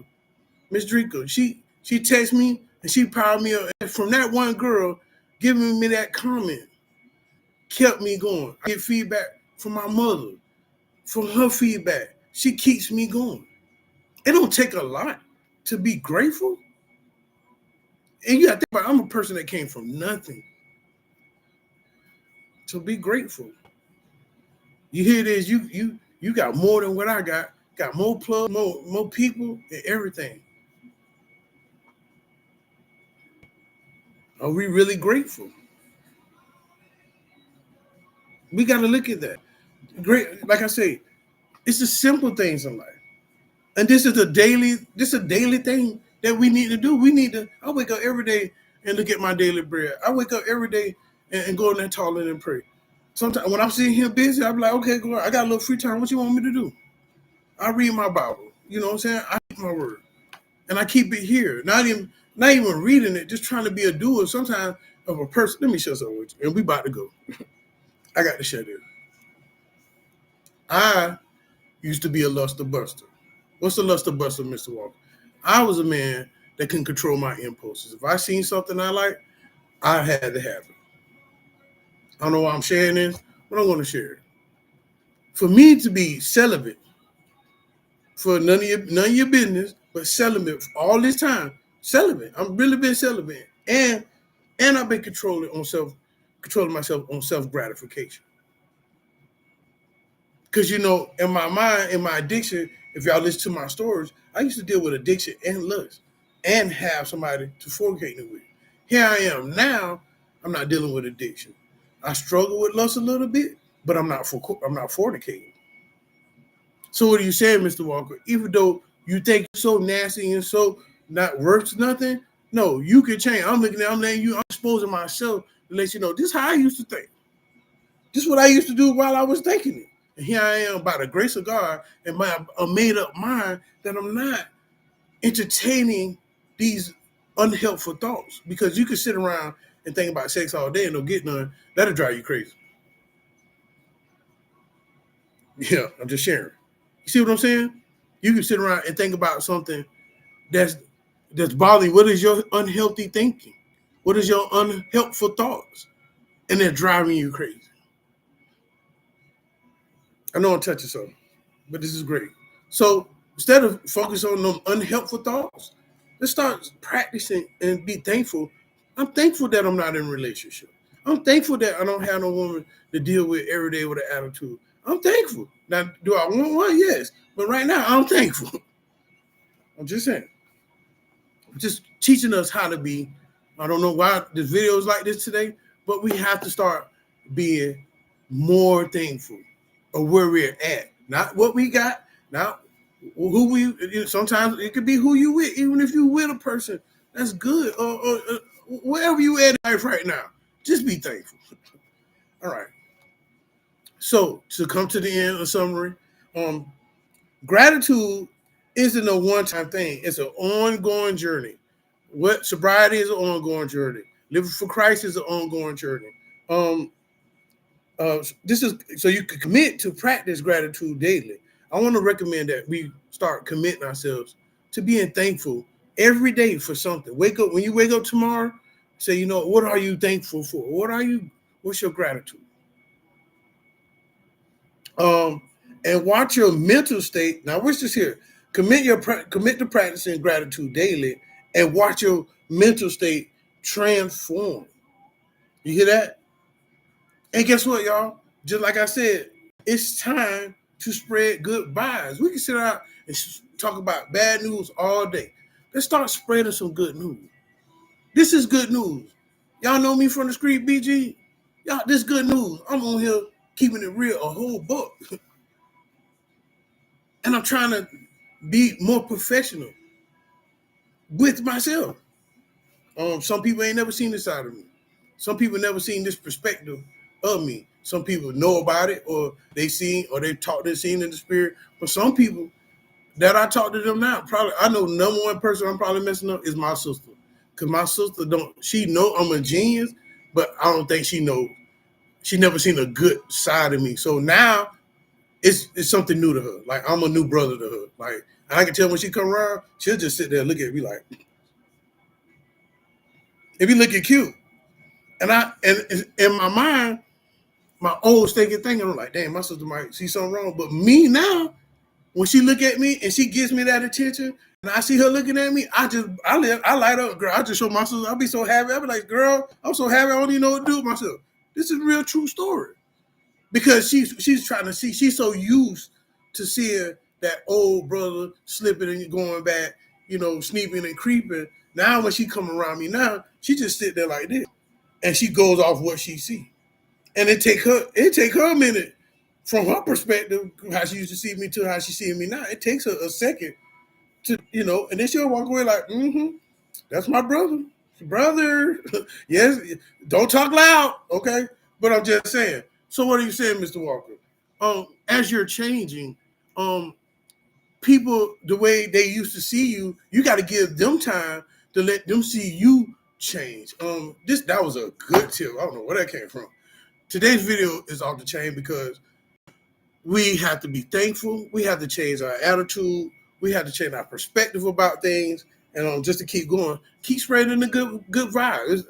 Miss Drinker. She texted me and she powered me up. And from that one girl giving me that comment kept me going. I get feedback from my mother. From her feedback. She keeps me going. It don't take a lot to be grateful. And you got to think about I'm a person that came from nothing. So be grateful. You hear this, you got more than what I got more plugs, more people, and everything. Are we really grateful? We got to look at that. Great, like I say, it's the simple things in life. And this is a daily thing that we need to do. I wake up every day and look at my daily bread. I wake up every day and go in that toilet and pray. Sometimes when I'm sitting here busy, I'm like, okay, God, I got a little free time. What you want me to do? I read my Bible. You know what I'm saying? I read my word. And I keep it here. Not even reading it, just trying to be a doer sometimes of a person. Let me share something with you. And we about to go. I got to share this. I used to be a luster buster. What's a luster buster, Mr. Walker? I was a man that can control my impulses. If I seen something I like, I had to have it. I don't know why I'm sharing this, but I'm going to share it. For me to be celibate, for none of your business, but celibate for all this time, celibate. I'm really been celibate, and I've been controlling myself on self gratification. Because in my mind, in my addiction, if y'all listen to my stories, I used to deal with addiction and lust, and have somebody to fornicate with. Here I am now. I'm not dealing with addiction. I struggle with lust a little bit, but I'm not fornicating. So what are you saying, Mr. Walker? Even though you think you're so nasty and so not worth nothing, no, you can change. I'm letting you, I'm exposing myself to let you know this is how I used to think. This is what I used to do while I was thinking it. And here I am by the grace of God and my made up mind that I'm not entertaining these unhelpful thoughts. Because you can sit around and think about sex all day and don't get none. That'll drive you crazy. Yeah, I'm just sharing. You see what I'm saying? You can sit around and think about something that's bothering. What is your unhealthy thinking? What is your unhelpful thoughts? And they're driving you crazy. I know I'm touching something, but this is great. So instead of focusing on them unhelpful thoughts, let's start practicing and be thankful. I'm thankful that I'm not in a relationship. I'm thankful that I don't have no woman to deal with every day with an attitude. I'm thankful. Now, do I want one? Yes. But right now, I'm thankful. I'm just saying. I'm just teaching us how to be. I don't know why this video is like this today, but we have to start being more thankful of where we're at. Not what we got, not who we, sometimes it could be who you with, even if you with a person that's good or wherever you at in life right now. Just be thankful. All right. So to come to the end of the summary, gratitude isn't a one-time thing. It's an ongoing journey. What sobriety is an ongoing journey. Living for Christ is an ongoing journey. This is so you can commit to practice gratitude daily. I want to recommend that we start committing ourselves to being thankful every day for something. Wake up when you wake up tomorrow. Say, what are you thankful for? What's your gratitude? And watch your mental state. Now, what's this here? Commit to practicing gratitude daily, and watch your mental state transform. You hear that? And guess what, y'all? Just like I said, it's time to spread good vibes. We can sit out and talk about bad news all day. Let's start spreading some good news. This is good news. Y'all know me from the street, BG. Y'all, this good news. I'm on here keeping it real, a whole book. And I'm trying to be more professional with myself. Some people ain't never seen this side of me. Some people never seen this perspective of me. Some people know about it, or they seen, or they taught they seen in the spirit. But some people that I talk to them now, probably I know number one person I'm probably messing up is my sister. Cause my sister she know I'm a genius, but I don't think she knows. She never seen a good side of me. So now it's something new to her. Like I'm a new brother to her. Like I can tell when she come around, she'll just sit there and look at me like, if you looking cute. And in my mind, my old thinking, I'm like, damn, my sister might see something wrong. But me now, when she look at me and she gives me that attention, and I see her looking at me, I light up, girl. I just show my sister. I'll be so happy. I'll be like, girl, I'm so happy. I don't even know what to do with myself. This is a real true story. Because she's trying to see, she's so used to seeing that old brother slipping and going back, sneaking and creeping. Now when she come around me now, she just sit there like this. And she goes off what she see. And it take her a minute from her perspective, how she used to see me to how she seeing me now. It takes her a second to, and then she'll walk away like, that's my brother. Brother. Yes, don't talk loud, okay? But I'm just saying. So what are you saying, Mr. Walker? As you're changing, people, the way they used to see you, you got to give them time to let them see you change. That was a good tip. I don't know where that came from. Today's video is off the chain because we have to be thankful. We have to change our attitude. We have to change our perspective about things. And just to keep going, keep spreading the good vibes.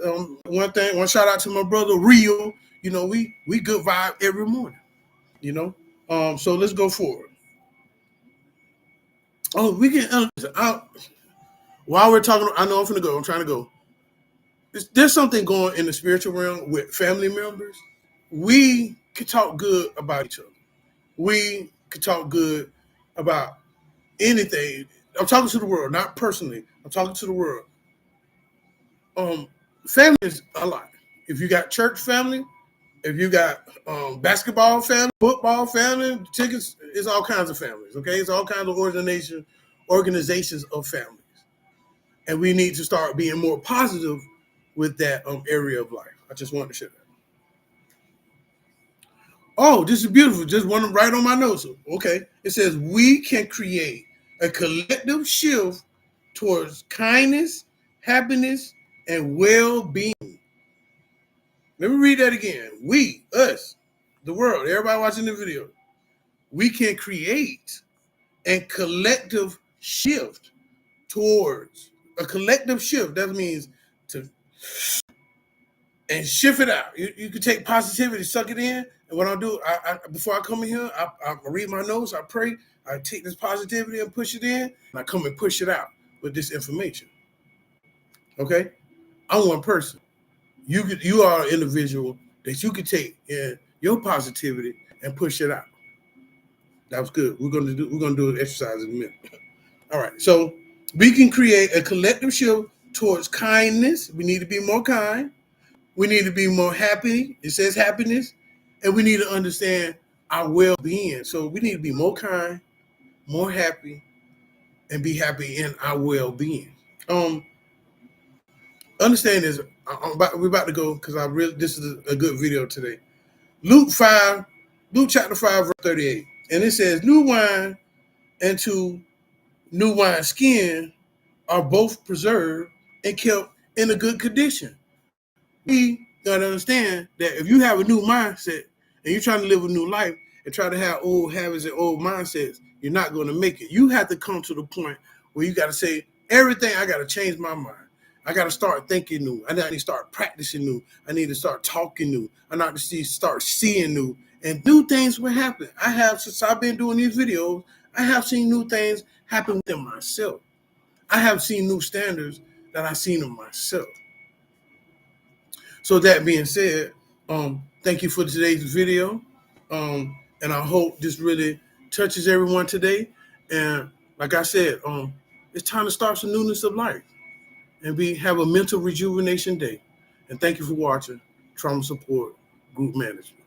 One shout out to my brother Rio. We good vibe every morning. So let's go forward. Oh, we can. While we're talking, I know I'm finna go. I'm trying to go. There's something going in the spiritual realm with family members. We can talk good about each other. We can talk good about anything. I'm talking to the world, not personally. I'm talking to the world. Family is a lot. If you got church family, if you got basketball family, football family, tickets, it's all kinds of families. Okay, it's all kinds of organizations of families, and we need to start being more positive with that area of life. I just wanted to share that. Oh, this is beautiful. Just want to write on my notes. Okay, it says we can create a collective shift towards kindness, happiness, and well-being. Let me read that again. We, us, the world, everybody watching the video, we can create a collective shift towards a collective shift. That means to and shift it out. You can take positivity, suck it in, and what I'll do, before I come in here, I read my notes, I pray, I take this positivity and push it in, and I come and push it out with this information. Okay, I'm one person. You are an individual that you can take in your positivity and push it out. That was good. We're gonna do an exercise in a minute. All right, so we can create a collective shift towards kindness. We need to be more kind. We need to be more happy. It says happiness, and we need to understand our well-being. So we need to be more kind, more happy, and be happy in our well-being. Understand this. We're about to go because this is a good video today. Luke chapter 5, verse 38. And it says, new wine and new wine skin are both preserved and kept in a good condition. We gotta understand that if you have a new mindset and you're trying to live a new life and try to have old habits and old mindsets, you're not going to make it. You have to come to the point where you got to say, everything, I got to change my mind. I got to start thinking new. I need to start practicing new. I need to start talking new. I need to start seeing new. And new things will happen. Since I've been doing these videos, I have seen new things happen within myself. I have seen new standards that I've seen in myself. So that being said, thank you for today's video. And I hope this really touches everyone today. And like I said, it's time to start some newness of life. And we have a mental rejuvenation day. And thank you for watching Trauma Support Group Management.